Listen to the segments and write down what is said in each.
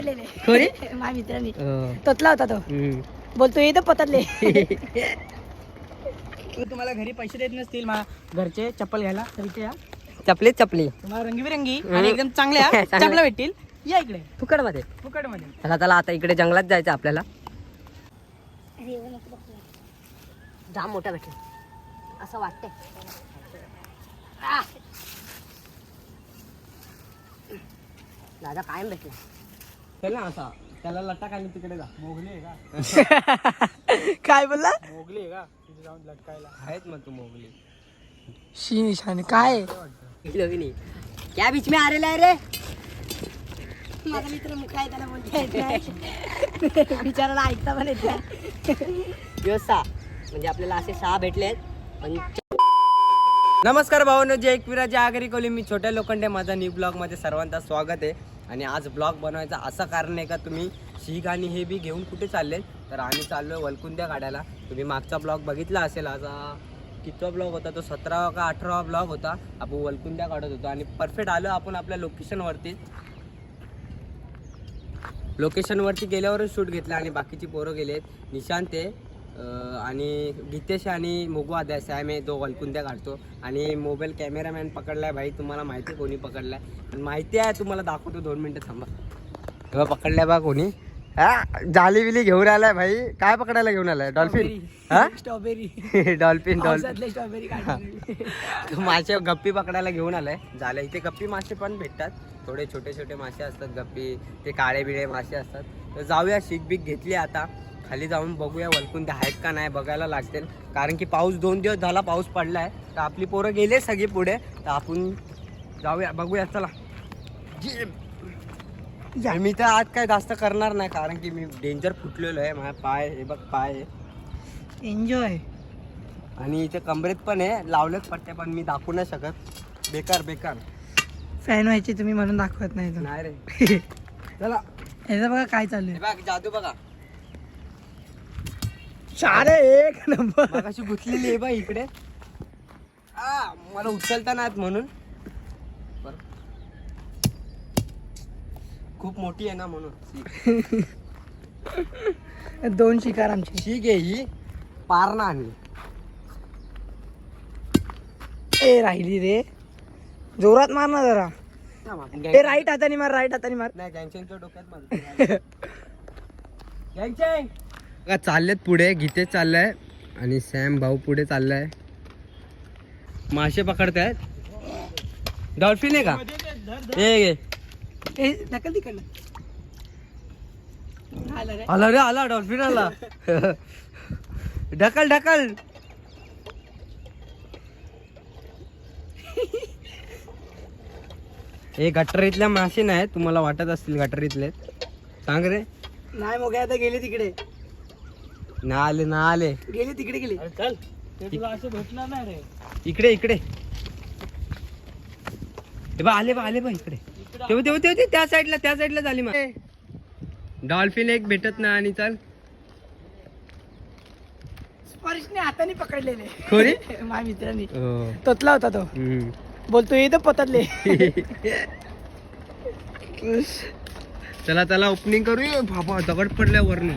कोणी माझ्या मित्रांनी तोतला होता तो बोलतो ये तर पततले तुम्हाला घरी पैसे देत नसतील घरचे चप्पल घ्यायला तर इथे या चपली चपली तुम्हाला रंगीबिरंगी आणि एकदम चांगल्या चपला भेटतील या इकडे फुकट मध्ये चला चला आता इकडे जंगलात जायचं आपल्याला. जाम मोठा भेटेल असं वाटतंय. दादा कायम भेटला चल ना असा त्याला लटक आणि तिकडे जा. मोगली आहे का? काय बोलला मोगली आहे का तिथे जाऊन लटकायला आहेत मग तू मोगली शी निशाने काय क्या बीच में आ रहे रे माझा मित्र मुख आहे त्याला बोलते बिचाराला ऐकता पण येत नाही. म्हणजे आपल्याला असे 6 भेटलेत. नमस्कार भावांनो, जय एकविरा जय आगरी कोली. मी छोट्या लोखंडे, माझा न्यू ब्लॉग मध्ये सर्वांचं स्वागत आहे. आणि आज ब्लॉग बनवायचा असं कारण आहे का तुम्ही शीग आणि हे बी घेऊन कुठे चालले तर आम्ही चाललोय वलकुंद्या काढायला. तुम्ही मागचा ब्लॉग बघितला असेल. आज कितवा ब्लॉग होता तो 17वा का 18वा ब्लॉग होता. आपण वलकुंद्या काढत होतो आणि परफेक्ट आलो आपण आपल्या लोकेशनवरती गेल्यावरच शूट घेतला. आणि बाकीची पोरं गेलेत, निशांत आणि गीतेश आणि मोगू आद्या सॅम आहे, तो वलकुंद्या काढतो. आणि मोबाईल कॅमेरामॅन पकडलाय भाई, तुम्हाला माहिती आहे कोणी पकडलाय, माहिती आहे तुम्हाला दाखवतो. 2 मिनटं थांबा. तेव्हा पकडलाय बा कोणी. जाली बिली घेऊन आलाय भाई. काय पकडायला घेऊन आलाय? डॉल्फिन. स्ट्रॉबेरी डॉल्फिन स्ट्रॉबेरी मासे गप्पी पकडायला घेऊन आलाय. झालं इथे गप्पी मासे पण भेटतात, थोडे छोटे छोटे मासे असतात गप्पी, ते काळे बिळे मासे असतात. तर जाऊया, शीग बीक घेतली, आता खाली जाऊन बघूया वलकुंद्या आहेत का नाही बघायला लागतील. कारण की पाऊस 2 दिवस झाला पाऊस पडलाय, तर आपली पोरं गेले सगळी पुढे, तर आपण जाऊया बघूया. चला. मी तर आज काय जास्त करणार नाही कारण की मी डेंजर फुटलेलो आहे. माझा पाय हे बघ, पाय आहे एन्जॉय. आणि इथे कमरेत पण आहे लावलेच पट्टे, पण मी दाखवू नाही शकत. बेकार बेकार फॅन व्हायची तुम्ही म्हणून दाखवत नाही नाही रे. चला याचा बघा काय चालू आहे. बघ जादू बघा. 1 नंबर मगाशी गुंतलेली आहे बा इकडे. मला उचलता नाहीत म्हणून. खूप मोठी आहे ना म्हणून. 2 शिकार आमची. ठीक आहे, ही पारणा आणली. राहिली रे, जोरात मार ना जरा. राईट हाताने मार, राईट हाताने मार. नाही, गँगचँगच्या डोक्यात मार. गँगचँग का चाललेत पुढे. गीते चाललाय आणि सॅम भाऊ पुढे चाललाय. मासे पकडतायत. डॉल्फिन आहे का? ढकल तिकडनं. आला रे, आला डॉल्फिन आला. ढकल ढकल. हे गटरीतल्या मासे नाही, तुम्हाला वाटत असतील गटरीतले. सांग रे. नाही मग आता गेले तिकडे. ना आले गेले तिकडे गेले. चल, असं भेटणार नाही रे. इकडे इकडे. आले बा इकडे. तेव्हा त्या साईडला झाली मग. डॉल्फिन एक भेटत ना. आणि चल, स्पर्शने हाताने पकडलेले. कोणी? माझ्या मित्रांनी तोतला होता तो. बोलतो ये तर पततले. चला चला ओपनिंग करूया. बाबा दगड पडल्या वरनं.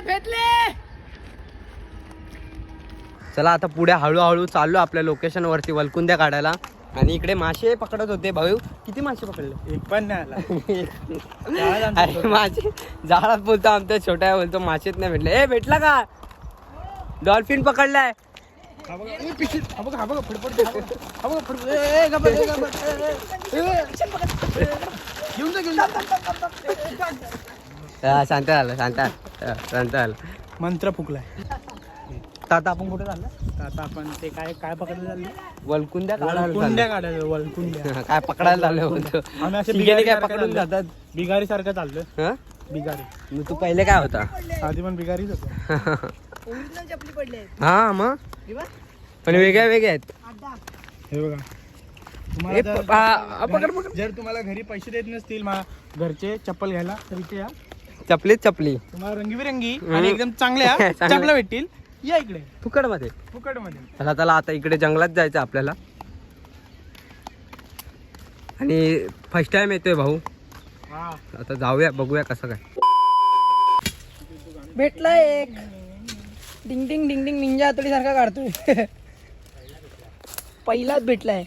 भेटले. चला आता पुढे हळूहळू चाललो आपल्या लोकेशन वरती वलकुंद्या काढायला. आणि इकडे मासे पकडत होते भाऊ. किती मासे पकडले? एक पण नाही आला. अरे मासे जाळात बोलतो आमच्या छोट्या, बोलतो मासेच नाही भेटले. भेटला का? डॉल्फिन पकडलाय. शांत झालं. मंत्र फुकलाय. आता आपण कुठे चाललो? आता आपण ते काय काय पकडलं झालं? वलकुंद्या काढायला. वलकुंड्या काय पकडायला झालं बोलतो. आम्ही असे काय पकडून जातात. बिगारी सारखं चाललोय. हा, बिगारी. मग तू पहिले काय होता? आधी पण बिगारीच होता. हा मग पण वेगळ्या आहेत. हे बघा, जर तुम्हाला घरी पैसे देत नसतील घरचे चप्पल घ्यायला तर इथे या. चपली तुम्हाला रंगीबिरंगी आणि एकदम चांगल्या चपला भेटतील. या इकडे फुकट मध्ये. फुकट मध्ये. चला आता इकडे जंगलात जायचं आपल्याला. आणि फर्स्ट टाइम येतोय भाऊ. आता जाऊया बघूया कसं काय. भेटला एक डिंग डिंग डिंग डिंग निंजा हातोडी सारखा काढतोय. पहिलाच भेटलाय.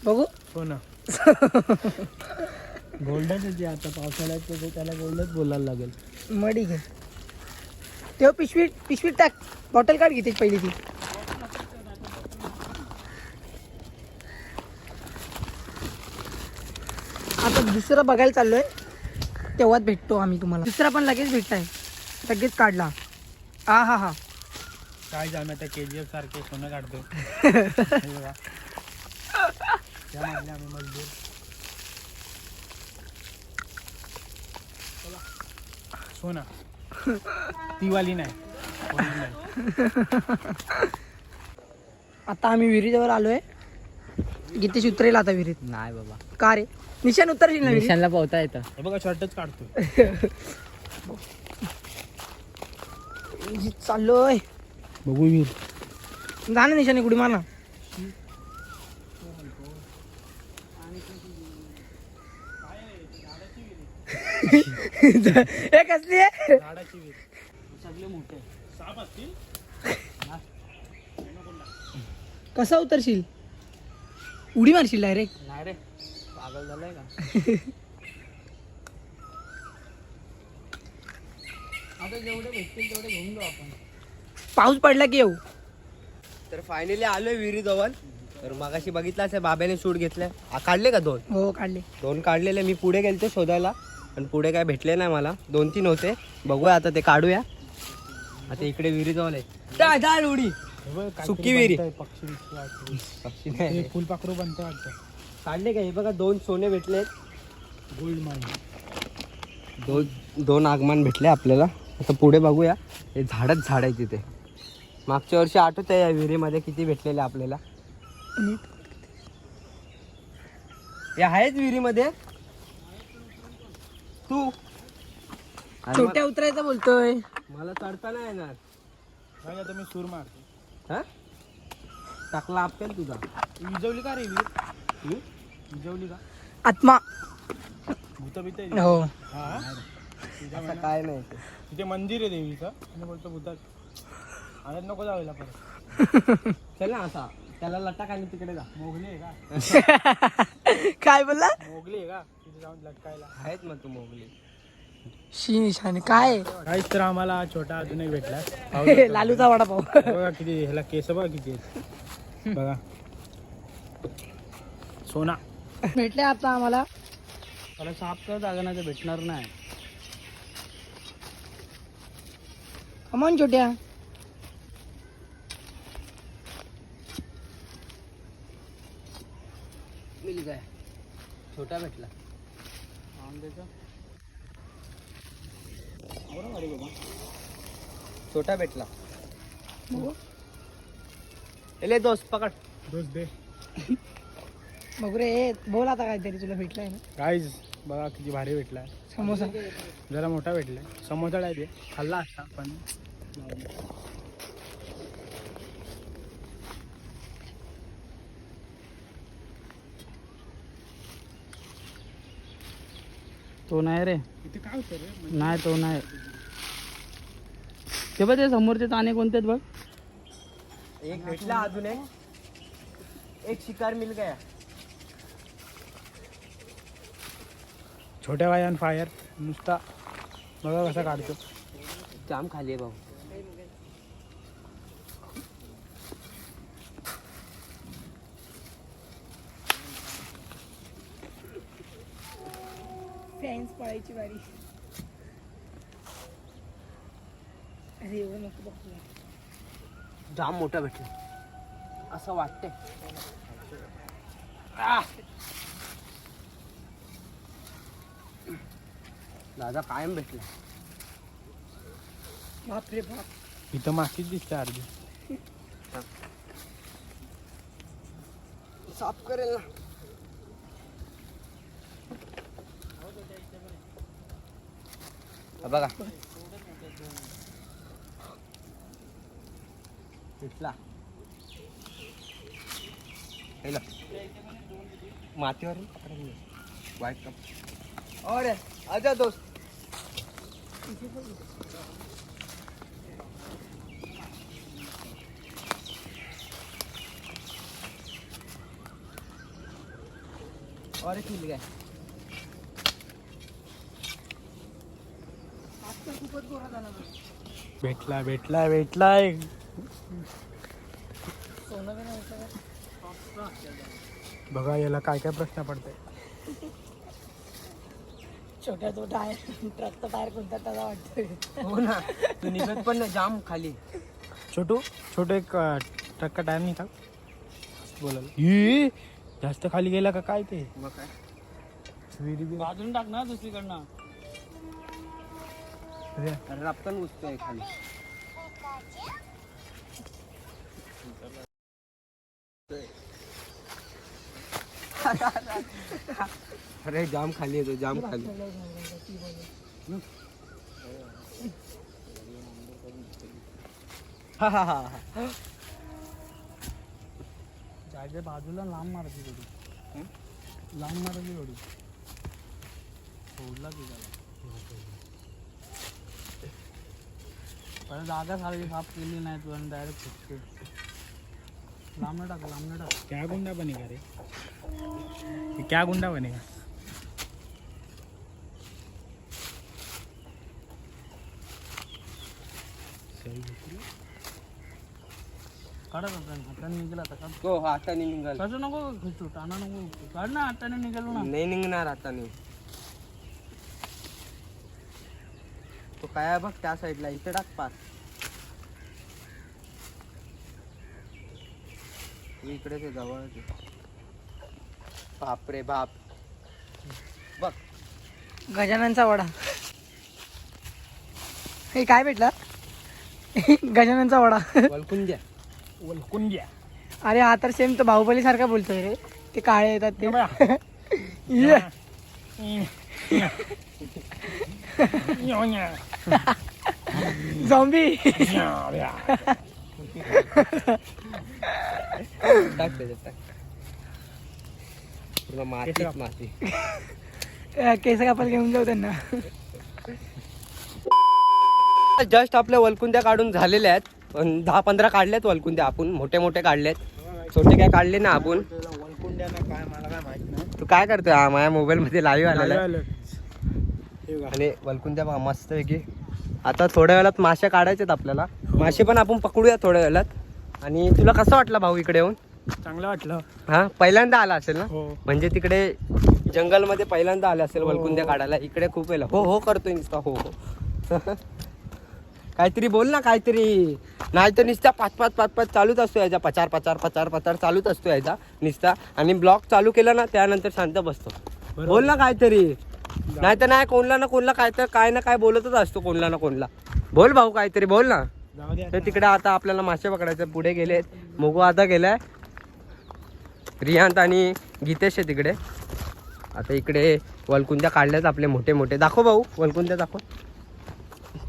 बघू हो ना. गोल्डन जे आता पावसाळ्यात त्याला गोल्डच बोलायला लागेल. मग ठीक आहे. तेव्हा पिशवीत टाक. बॉटल काढ घेते पहिली ती. आता दुसरा बघायला चाललोय तेव्हाच भेटतो आम्ही तुम्हाला. दुसरा पण लगेच भेटताय. लगेच काढला. हा काय जाणं त्या KGF सारखे सोनं काढतो. त्यामधले आम्ही मजदूर. सोना ती वाली नाही. आता आम्ही विहिरीजवळ आलोय. गीतेश उतरेल आता विहिरीत. नाही बाबा, का रे निशान उतरशील ना विहिरीत? निशानला पोहता येतं. हे बघा शॉर्टच काढतो. विहिरीत चाललोय. बघू विहीर. जा ना निशाने गुडी मार ना. हे कसली आहे? झाडाची विहीर. सगळे मोठे साप असतील. कसा उतरशील? उडी मारशील डायरेक्ट? नाही रे, पागल झालाय का? आता जेवढे भेटतील तेवढे घेऊन जाऊ आपण. पाऊस पडला की येऊ. तर फायनली आलोय विहिरीजवळ. तर मगाशी बघितलं असेल बाब्याने शूट घेतलाय. काढले का 2? हो काढले. 2 काढलेले. मी पुढे गेलते शोधायला पण पुढे काय भेटले नाही मला. 2-3 होते. बघूया आता ते काढूया. आता इकडे विहिरीजवळ आहे. डाळ उडी. हे बघ, काहीतरी सुकी विहिरी. बनतंय, पक्षी बिक्षी वाटतं. पक्षी हे नाही. फुलपाखरू बनतं वाटतं. काढले का? हे बघा 2 सोने भेटले. Gold mine. 2 आगमान भेटले आपल्याला. आता पुढे बघूया. हे झाडच झाड आहे तिथे. मागच्या वर्षी आठवत आहे या विहिरीमध्ये किती भेटलेले आपल्याला. हे आहेच विहिरीमध्ये. तू आणि छोट्या उतरायचं बोलतोय. मला चढता नाही येणार. बघा आता मी सूर मारतो. हा? टाकला आपटेल तुझा. विजवली का रे विहीर? विजवली का? आत्मा. भूत भीत हो. हा. असं काय नाही ते. तिथे मंदिर आहे देवीचं आणि बोलतो भूतात. आल्यात नको जायला परत. चल ना असा त्याला लटाक आणि तिकडे जा. मोगली आहे का? काय बोलला? मोगली आहे का तिथे जाऊन लटकायला? आहेत मग तू मोगली. शी निशाने काय? काहीच तर आम्हाला छोटा अजून एक भेटला. लालूचा वडापाव. बघा किती ह्याला केस बघा किती आहेत. बघा सोना. भेटले आता आम्हाला. मला साफ कर जागा नाही तर भेटणार नाही. कमॉन छोट्या. मिली काय छोटा भेटला. छोटा भेटला. ले दोस्त पकड. दोस्त दे. बघू रे बोल आता काहीतरी तुला भेटलाय ना. गाईज बघा किती भारी भेटलाय. समोसा. जरा मोठा भेटलाय. समोसा आहे ते खाल्ला असता पण. तो नाही रे. इथे काय होतं रे? नाही तो नाही. ते बघ ते समोरचे ताने कोणते आहेत बघ. एक भेटला अजून एक शिकार मिल गया. छोट्या वायान फायर नुसता बघा कसा काढतो. जाम खाली आहे भाऊ. फॅन्स पळायची बारी. अरे एवढं नको बघतो. जाम मोठा भेटला असं वाटतंय. दादा कायम भेटला. बापरे बाप. इथं माशीच दिसते अर्धी. साफ करेल ना. बघा इथला मातीवर वाईट कप अरे आजा दोस्त और एक मिल गया भेटला भेटला भेटलाय. बघा याला काय काय प्रश्न पडते. छोट्या तो टायर ट्रकचा टायर कोणता त्याला वाटतोय. हो ना तू निघत पण नाही जाम खाली. छोटू एक ट्रक का टायर नाही का बोलायला ही जास्त खाली गेला का काय ते. मग काय बाजून टाक ना दुसरीकडनं. रप्तान उचतोय खाली. अरे जाम खाली येतो जाम खाली. जायच्या बाजूला लांब मारायची थोडी. लांब मारायची थोडी. सोडला की त्याला. पण जागा साफ केली नाही तू आणि डायरेक्ट फुटते. लांब टाक लांब टाक. क्या गुंडा बनेगा रे. ये क्या गुंडा बनेगा. काढत हाताने निघाला आता काढ. तो हाताने निघाल. कसं नको खिचू टाणा नको काढ ना हाताने निघालो ना. नाही निघणार हाताने. तो काय आहे बघ त्या साईडला इथे टाक पास. इकडेच आहे जवळच आहे. बाप रे बाप बघ गजाननचा वडा. हे काय भेटला. गजाननचा वडा. वलकून द्या. वलकून घ्या. अरे हा तर सेम तो बाहुबली सारखा बोलतोय रे. ते काळे येतात ते. झॉम्बी. टाक त्याच्यात टाक. पूर्ण मातीच माती. केस कापायला घेऊन जाऊ त्यांना. जस्ट आपल्या वलकुंद्या काढून झालेल्या आहेत. पण 10-15 काढल्यात वलकुंद्या आपण. मोठे मोठे काढलेत. छोटे काय काढले ना आपण. वलकुंड्या ना काय मला काय माहित नाही. तू काय करतोय. हा माझ्या मोबाईल मध्ये लाईव्ह आलेला आहे. आणि वलकुंद्या पहा मस्त आहे की. आता थोड्या वेळात मासे काढायचेत आपल्याला. मासे पण आपण पकडूया थोड्या वेळात. आणि तुला कसं वाटलं भाऊ इकडे येऊन. चांगलं वाटलं. हा पहिल्यांदा आला असेल ना. हो. म्हणजे तिकडे जंगलमध्ये पहिल्यांदा आले असेल वलकुंद्या काढायला. इकडे खूप वेळा हो हो करतोय नुसता हो हो. काहीतरी बोल ना काहीतरी. नाही तर नुसता 5-5 चालूच असतो याचा. पचार चालूच असतो याचा नुसता. आणि ब्लॉग चालू केला ना त्यानंतर शांत बसतो. बोल ना काहीतरी. नाही तर नाही कोणला ना कोणला काय ना काय बोलतच असतो. कोणला ना कोणला बोल भाऊ काहीतरी बोल ना. जाऊ दे. तर तिकडे आता आपल्याला मासे पकडायचे. पुढे गेलेत. मोगू आता गेलाय. रियांत आणि गीतेश आहे तिकडे. आता इकडे वलकुंद्या काढल्यात आपले मोठे मोठे. दाखव भाऊ वलकुंद्या दाखव.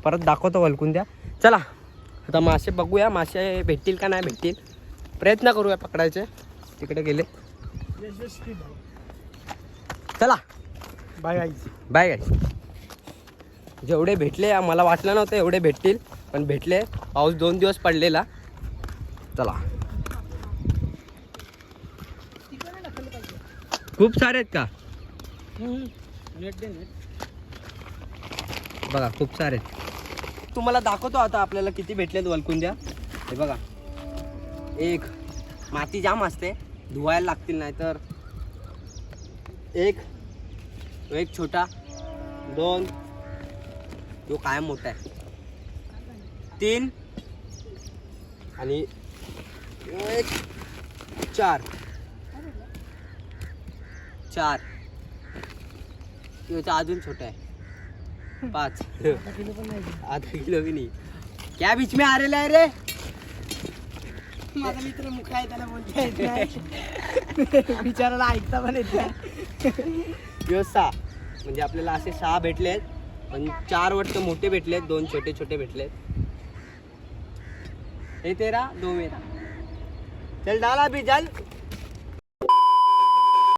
परत दाखवतो वलकुंद्या. चला आता मासे बघूया. मासे भेटतील का नाही भेटतील प्रयत्न करूया पकडायचे. तिकडे गेले. चला बाय गाईज. बाय गाईस. जेवढे भेटले मला वाटलं नव्हतं एवढे भेटतील. पण भेटले. पाऊस 2 दिवस पडलेला. चला खूप सारे आहेत का. बघा खूप सारे आहेत. तुम्हाला दाखवतो आता आपल्याला किती भेटलेत वलकुंद्या. हे बघा. एक माती जाम असते धुवायला लागतील. नाही तर एक छोटा. 2 तो कायम मोठा आहे. 3 आणि 4 याचा अजून छोटा आहे. 5 आधा किलो भी नहीं. क्या बीच में आ रहे रे. माझा मित्र मुखा आहे त्याला बोलता येत नाही. बिचाराला ऐकता पण येत नाही. 6 म्हणजे आपल्याला असे 6 भेटलेत. पण 4 वाटतं मोठे भेटलेत, 2 छोटे छोटे भेटलेत. हे तेरा 2 मेरा. चल डाल अभी चल.